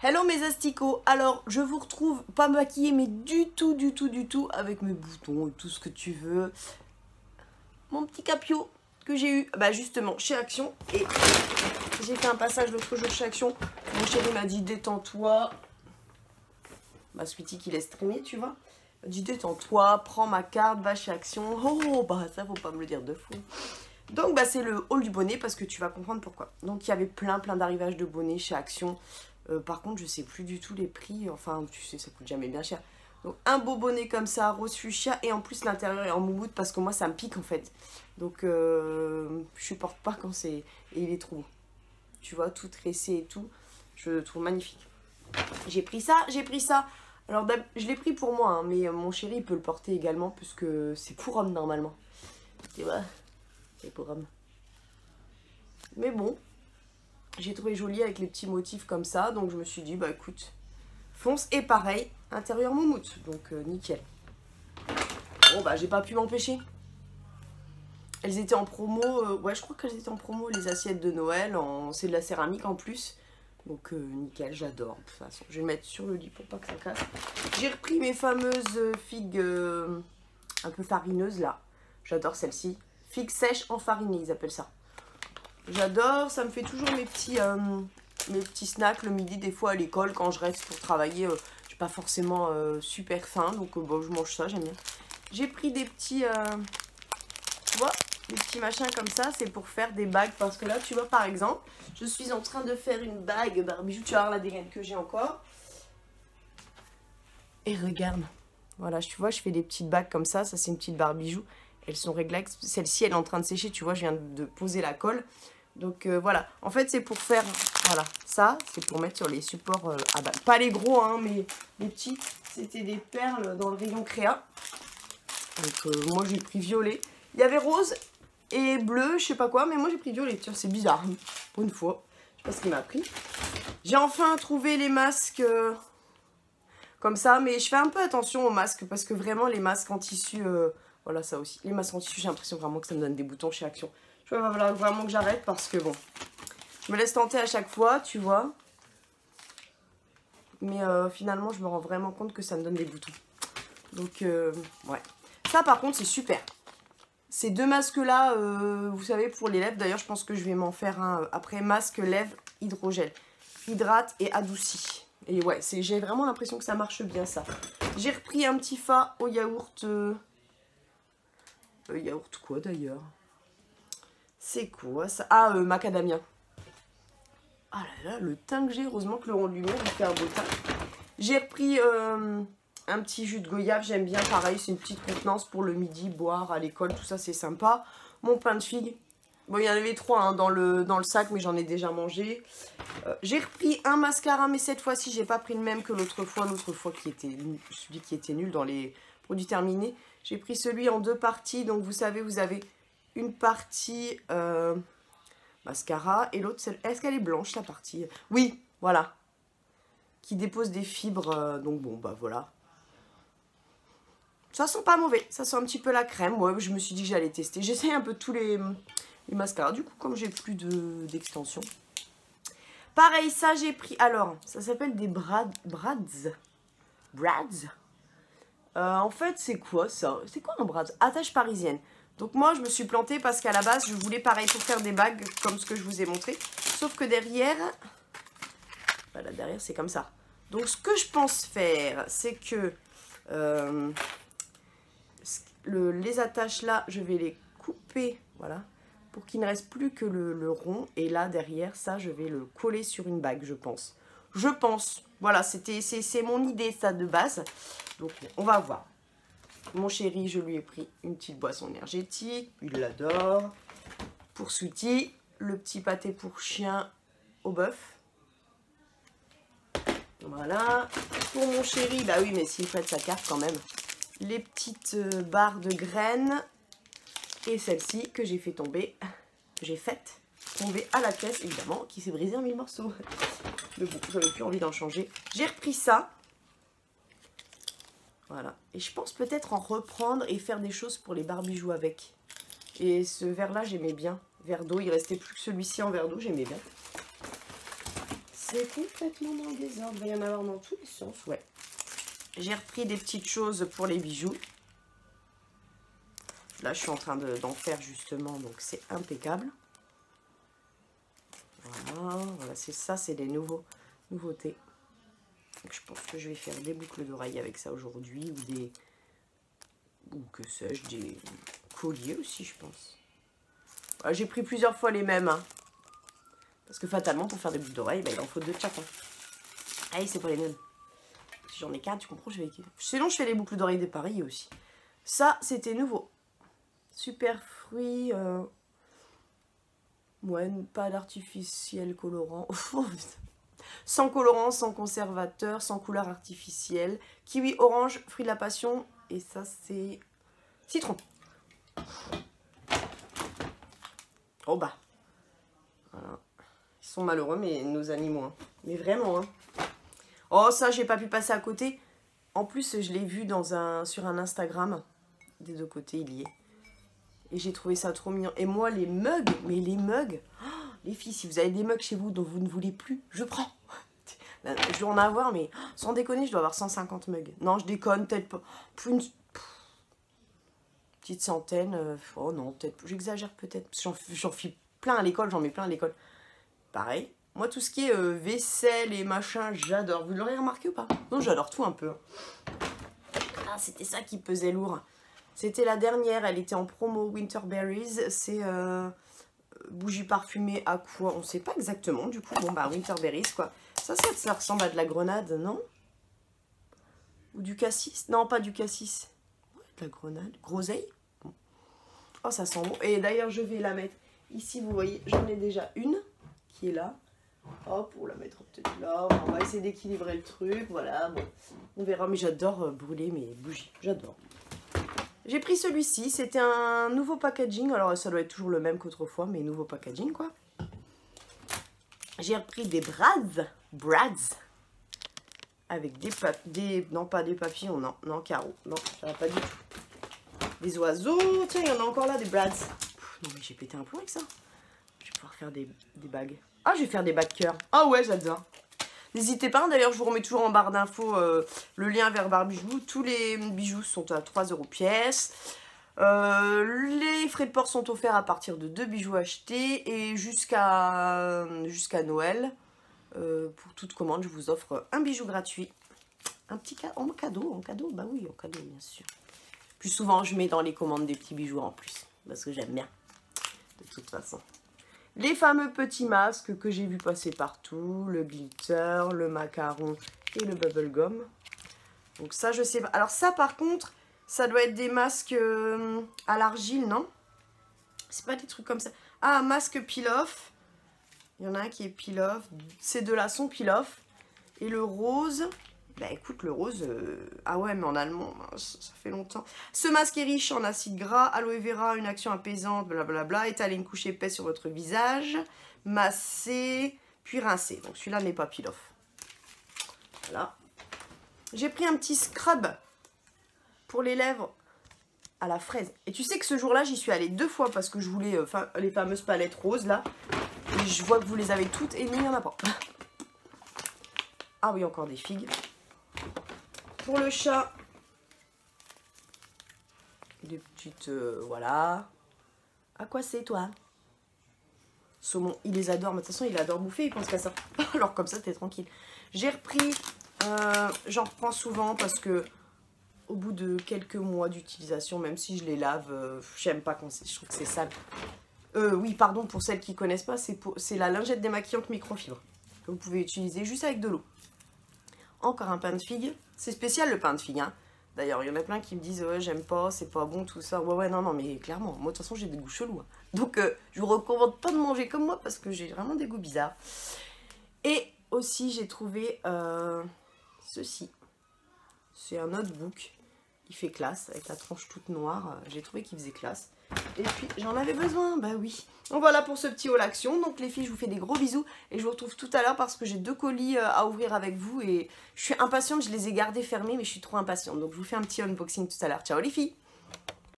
Hello mes asticots, alors je vous retrouve pas maquillée mais du tout avec mes boutons et tout ce que tu veux. Mon petit capio que j'ai eu justement chez Action et j'ai fait un passage l'autre jour chez Action. Mon chéri m'a dit détends-toi. Ma sweetie qui laisse traîner tu vois. Il m'a dit détends-toi, prends ma carte, va chez Action. Oh bah ça faut pas me le dire de fou. Donc c'est le haul du bonnet parce que tu vas comprendre pourquoi. Donc il y avait plein d'arrivages de bonnets chez Action. Par contre je sais plus du tout les prix, enfin tu sais ça coûte jamais bien cher. Donc un beau bonnet comme ça, rose fuchsia, et en plus l'intérieur est en moumoute parce que moi ça me pique en fait. Donc je supporte pas quand c'est... Et il est trop beau. Tu vois, tout tressé et tout, je le trouve magnifique. J'ai pris ça. Alors je l'ai pris pour moi, hein, mais mon chéri il peut le porter également puisque c'est pour homme normalement. Tu vois, c'est pour homme. Mais bon, j'ai trouvé joli avec les petits motifs comme ça, donc je me suis dit, bah écoute, fonce. Et pareil, intérieur moumoute, donc nickel. Bon j'ai pas pu m'empêcher. Elles étaient en promo, ouais je crois qu'elles étaient en promo, les assiettes de Noël, c'est de la céramique en plus. Donc nickel, j'adore de toute façon. Je vais le mettre sur le lit pour pas que ça casse. J'ai repris mes fameuses figues un peu farineuses là. J'adore celle-ci. Figues sèches enfarinées, ils appellent ça. J'adore, ça me fait toujours mes petits snacks le midi, des fois à l'école quand je reste pour travailler. Je suis pas forcément super faim, donc je mange ça, j'aime bien. J'ai pris des petits, tu vois, des petits machins comme ça, c'est pour faire des bagues. Parce que là, tu vois, par exemple, je suis en train de faire une bague Barbijou. Tu vas voir la dégaine que j'ai encore. Et regarde, voilà, tu vois, je fais des petites bagues comme ça. Ça, c'est une petite Barbijou. Elles sont réglables. Celle-ci, elle est en train de sécher. Tu vois, je viens de poser la colle. Donc voilà, en fait c'est pour faire, voilà, ça c'est pour mettre sur les supports à bagues. Pas les gros hein, mais les petits, c'était des perles dans le rayon créa. Donc moi j'ai pris violet. Il y avait rose et bleu, je sais pas quoi, mais moi j'ai pris violet. Tiens, c'est bizarre, pour une fois. Je sais pas ce qu'il m'a pris. J'ai enfin trouvé les masques comme ça, mais je fais un peu attention aux masques parce que vraiment les masques en tissu, voilà ça aussi. Les masques en tissu, j'ai l'impression vraiment que ça me donne des boutons chez Action. Il va falloir vraiment que j'arrête parce que bon, je me laisse tenter à chaque fois, tu vois. Mais finalement, je me rends vraiment compte que ça me donne des boutons. Donc, ouais. Ça, par contre, c'est super. Ces deux masques-là, vous savez, pour les lèvres, d'ailleurs, je pense que je vais m'en faire un après. Masque lèvres hydrogel. Hydrate et adoucit. Et ouais, j'ai vraiment l'impression que ça marche bien, ça. J'ai repris un petit fa au yaourt. Yaourt quoi, d'ailleurs? C'est quoi ça? Ah, macadamia. Ah là là, le teint que j'ai. Heureusement que le rond de lumière, il fait un beau teint. J'ai repris un petit jus de goyave. J'aime bien, pareil. C'est une petite contenance pour le midi, boire à l'école. Tout ça, c'est sympa. Mon pain de figue. Bon, il y en avait 3 hein, dans le sac, mais j'en ai déjà mangé. J'ai repris un mascara, mais cette fois-ci, j'ai pas pris le même que l'autre fois. L'autre fois, celui qui était nul dans les produits terminés. J'ai pris celui en 2 parties. Donc, vous savez, vous avez une partie mascara et l'autre, est-ce qu'elle est blanche la partie? Oui, voilà. Qui dépose des fibres, donc bon, voilà. Ça sent pas mauvais, ça sent un petit peu la crème. Ouais, je me suis dit que j'allais tester. J'essaye un peu tous les mascaras, du coup, comme j'ai plus d'extension. Pareil, ça j'ai pris, alors, ça s'appelle des Brads. En fait, c'est quoi ça? C'est quoi un Brads? Attache parisienne. Donc moi, je me suis plantée parce qu'à la base, je voulais pareil pour faire des bagues comme ce que je vous ai montré. Sauf que derrière, voilà, derrière, c'est comme ça. Donc ce que je pense faire, c'est que les attaches là, je vais les couper, voilà, pour qu'il ne reste plus que le rond. Et là, derrière, ça, je vais le coller sur une bague, je pense. Je pense. Voilà, c'est mon idée, ça, de base. Donc, on va voir. Mon chéri, je lui ai pris une petite boisson énergétique. Il l'adore. Pour Sweetie, le petit pâté pour chien au bœuf. Voilà. Pour mon chéri, bah oui, mais s'il prête sa carte quand même. Les petites barres de graines. Et celle-ci que j'ai fait tomber. J'ai faite tomber à la caisse, évidemment, qui s'est brisée en 1000 morceaux. Mais bon, j'avais plus envie d'en changer. J'ai repris ça. Voilà. Et je pense peut-être en reprendre et faire des choses pour les Barbijoux avec. Et ce verre-là, j'aimais bien. Verre d'eau, il restait plus que celui-ci en verre d'eau, j'aimais bien. C'est complètement dans le désordre. Il va y en avoir dans tous les sens, ouais. J'ai repris des petites choses pour les bijoux. Là, je suis en train d'en faire justement, donc c'est impeccable. Voilà, c'est ça, c'est les nouveautés. Donc, je pense que je vais faire des boucles d'oreilles avec ça aujourd'hui, ou que sais-je, des colliers aussi, je pense. Voilà, j'ai pris plusieurs fois les mêmes, hein, parce que fatalement, pour faire des boucles d'oreilles, bah, il en faut 2 de chaque. Hein. Allez, c'est pas les mêmes. Si j'en ai 4, tu comprends, je vais... Sinon, je fais les boucles d'oreilles de Paris aussi. Ça, c'était nouveau. Super fruit. Ouais, pas d'artificiel colorant. Sans colorant, sans conservateur, sans couleur artificielle. Kiwi orange, fruit de la passion. Et ça, c'est citron. Oh bah. Voilà. Ils sont malheureux, mais nos animaux. Hein. Mais vraiment. Hein. Oh, ça, j'ai pas pu passer à côté. En plus, je l'ai vu sur un Instagram. Des deux côtés, il y est. Et j'ai trouvé ça trop mignon. Et moi, les mugs, mais les mugs, oh, les filles, si vous avez des mugs chez vous dont vous ne voulez plus, je prends. Je dois en avoir, mais sans déconner, je dois avoir 150 mugs. Non, je déconne, peut-être pas. Pour une petite centaine. Oh non, peut-être. J'exagère peut-être. J'en fais plein à l'école, j'en mets plein à l'école. Pareil. Moi, tout ce qui est vaisselle et machin, j'adore. Vous l'aurez remarqué ou pas? Non, j'adore tout un peu. Ah, c'était ça qui pesait lourd. C'était la dernière, elle était en promo Winterberries. C'est bougie parfumée à quoi? On sait pas exactement du coup. Bon bah Winterberries quoi. Ça ressemble à de la grenade, non? Ou du cassis? Non, pas du cassis. Ouais, de la grenade. Groseille? Bon. Oh, ça sent bon. Et d'ailleurs, je vais la mettre ici, vous voyez, j'en ai déjà une qui est là. Hop, on la mettre peut-être là. On va essayer d'équilibrer le truc. Voilà, bon. On verra, mais j'adore brûler mes bougies. J'adore. J'ai pris celui-ci, c'était un nouveau packaging, alors ça doit être toujours le même qu'autrefois, mais nouveau packaging quoi. J'ai repris des brads, avec non pas des papillons, non carreaux, non ça va pas du tout. Des oiseaux, tiens il y en a encore là, des brads. Non mais j'ai pété un plomb avec ça. Je vais pouvoir faire des bagues. Ah je vais faire des bagues cœur, ah ouais j'adore. N'hésitez pas, d'ailleurs je vous remets toujours en barre d'infos le lien vers Barbijoux. Tous les bijoux sont à 3 € pièce. Les frais de port sont offerts à partir de 2 bijoux achetés. Et jusqu'à Noël, pour toute commande, je vous offre un bijou gratuit. Un petit en cadeau, bah oui, en cadeau bien sûr. Plus souvent je mets dans les commandes des petits bijoux en plus, parce que j'aime bien, de toute façon. Les fameux petits masques que j'ai vu passer partout, le glitter, le macaron et le bubblegum. Donc ça, je sais pas. Alors ça, par contre, ça doit être des masques à l'argile, non? C'est pas des trucs comme ça. Ah, masque peel-off. Il y en a un qui est peel-off. Ces deux-là sont peel-off. Et le rose... Bah écoute, le rose... Ah ouais, mais en allemand, ça fait longtemps. Ce masque est riche en acide gras, aloe vera, une action apaisante, blablabla. Étaler une couche épaisse sur votre visage. Masser, puis rincer. Donc celui-là n'est pas peel-off. Voilà. J'ai pris un petit scrub pour les lèvres à la fraise. Et tu sais que ce jour-là, j'y suis allée 2 fois parce que je voulais les fameuses palettes roses, là. Et je vois que vous les avez toutes et il n'y en a pas. Ah oui, encore des figues. Pour le chat, des petites... voilà. À quoi c'est, toi? Saumon, il les adore. Mais de toute façon, il adore bouffer, il pense qu'à ça. Alors comme ça, t'es tranquille. J'ai repris... j'en reprends souvent parce que au bout de quelques mois d'utilisation, même si je les lave, j'aime pas quand je trouve que c'est sale. Oui, pardon, pour celles qui connaissent pas, c'est la lingette démaquillante microfibre que vous pouvez utiliser juste avec de l'eau. Encore un pain de figue. C'est spécial le pain de figue. Hein. D'ailleurs, il y en a plein qui me disent ouais, j'aime pas, c'est pas bon, tout ça. Ouais, non, mais clairement, moi de toute façon, j'ai des goûts chelous. Hein. Donc, je vous recommande pas de manger comme moi parce que j'ai vraiment des goûts bizarres. Et aussi, j'ai trouvé ceci. C'est un notebook. Il fait classe avec la tranche toute noire. J'ai trouvé qu'il faisait classe. Et puis, j'en avais besoin, bah oui. Donc voilà pour ce petit haul action. Donc les filles, je vous fais des gros bisous. Et je vous retrouve tout à l'heure parce que j'ai 2 colis à ouvrir avec vous. Et je suis impatiente, je les ai gardés fermés, mais je suis trop impatiente. Donc je vous fais un petit unboxing tout à l'heure. Ciao les filles!